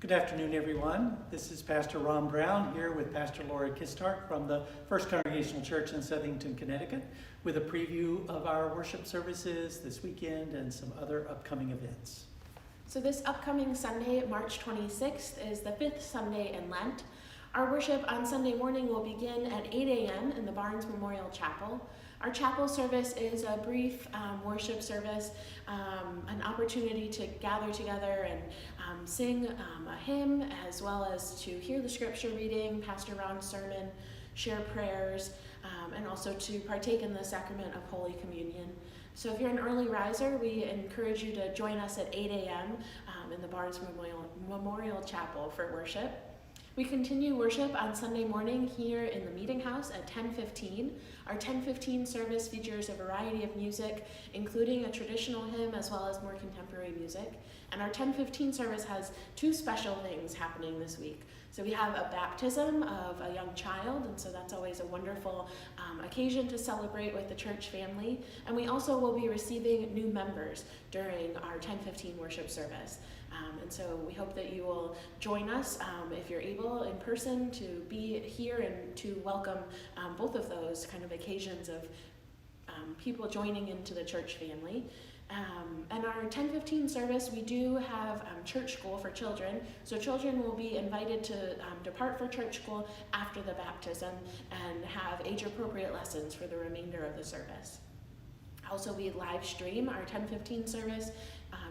Good afternoon, everyone. This is Pastor Ron Brown here with Pastor Laura Kistart from the First Congregational Church in Southington, Connecticut, with a preview of our worship services this weekend and some other upcoming events. So this upcoming Sunday, March 26th, is the fifth Sunday in Lent. Our worship on Sunday morning will begin at 8 a.m. in the Barnes Memorial Chapel. Our chapel service is a brief worship service, an opportunity to gather together and sing a hymn, as well as to hear the scripture reading, Pastor Ron's sermon, share prayers, and also to partake in the sacrament of Holy Communion. So if you're an early riser, we encourage you to join us at 8 a.m. In the Barnes Memorial Chapel for worship. We continue worship on Sunday morning here in the Meeting House at 10:15. Our 10:15 service features a variety of music, including a traditional hymn as well as more contemporary music. And our 10:15 service has two special things happening this week. So we have a baptism of a young child, and so that's always a wonderful occasion to celebrate with the church family. And we also will be receiving new members during our 10:15 worship service. And so we hope that you will join us, if you're able, in person to be here and to welcome both of those kind of occasions of people joining into the church family. And our 10:15 service, we do have church school for children. So children will be invited to depart for church school after the baptism and have age-appropriate lessons for the remainder of the service. Also, we live stream our 10:15 service,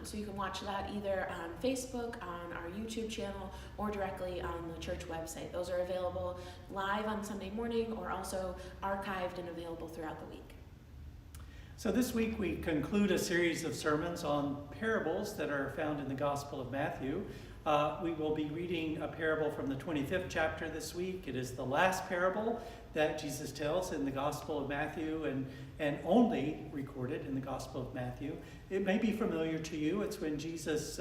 so you can watch that either on Facebook, on our YouTube channel, or directly on the church website. Those are available live on Sunday morning or also archived and available throughout the week. So this week we conclude a series of sermons on parables that are found in the Gospel of Matthew. We will be reading a parable from the 25th chapter this week. It is the last parable that Jesus tells in the Gospel of Matthew and only recorded in the Gospel of Matthew. It may be familiar to you. It's when Jesus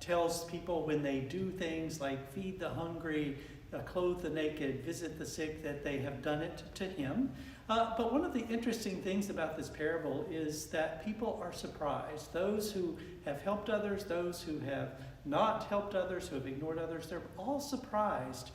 tells people when they do things like feed the hungry, clothe the naked, visit the sick, that they have done it to him. But one of the interesting things about this parable is that people are surprised. Those who have helped others, those who have not helped others, who have ignored others, they're all surprised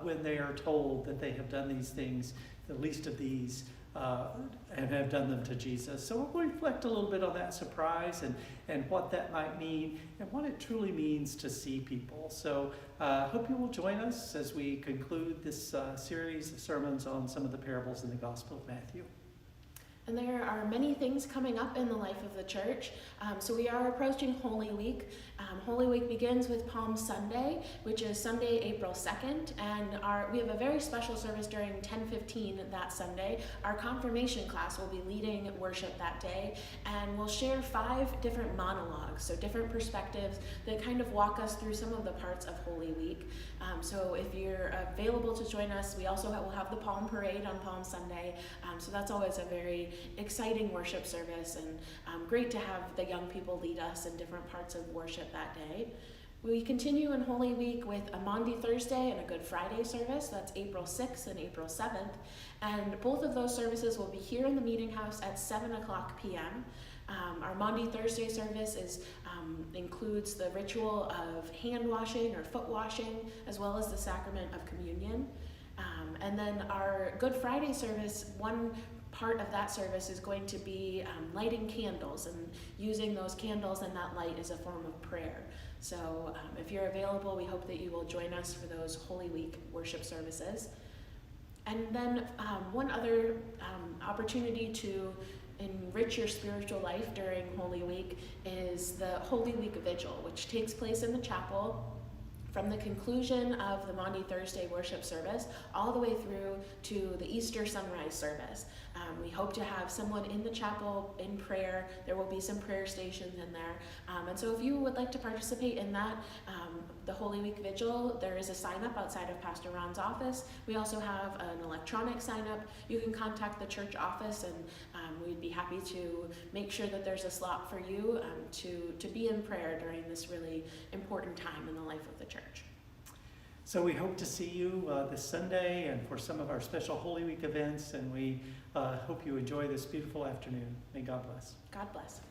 when they are told that they have done these things, the least of these, and have done them to Jesus. So we'll reflect a little bit on that surprise and what that might mean and what it truly means to see people. So hope you will join us as we conclude this series of sermons on some of the parables in the Gospel of Matthew. And there are many things coming up in the life of the church. So we are approaching Holy Week. Holy Week begins with Palm Sunday, which is Sunday, April 2nd. And we have a very special service during 10:15 that Sunday. Our confirmation class will be leading worship that day. And we'll share 5 different monologues, so different perspectives that kind of walk us through some of the parts of Holy Week. So if you're available to join us, we also will have the Palm Parade on Palm Sunday. So that's always a very exciting worship service, and great to have the young people lead us in different parts of worship that day. We continue in Holy Week with a Maundy Thursday and a Good Friday service. That's April 6th and April 7th. And both of those services will be here in the Meeting House at 7 o'clock p.m. Our Maundy Thursday service includes the ritual of hand washing or foot washing, as well as the sacrament of communion. And then our Good Friday service, one part of that service is going to be lighting candles and using those candles and that light as a form of prayer. So if you're available, we hope that you will join us for those Holy Week worship services. And then one other opportunity to enrich your spiritual life during Holy Week is the Holy Week Vigil, which takes place in the chapel from the conclusion of the Maundy Thursday worship service all the way through to the Easter sunrise service. We hope to have someone in the chapel in prayer. There will be some prayer stations in there. And so if you would like to participate in that, the Holy Week Vigil, there is a sign up outside of Pastor Ron's office. We also have an electronic sign up. You can contact the church office, and we'd be happy to make sure that there's a slot for you to be in prayer during this really important time in the life of the church. So we hope to see you this Sunday and for some of our special Holy Week events, and we hope you enjoy this beautiful afternoon. May God bless. God bless.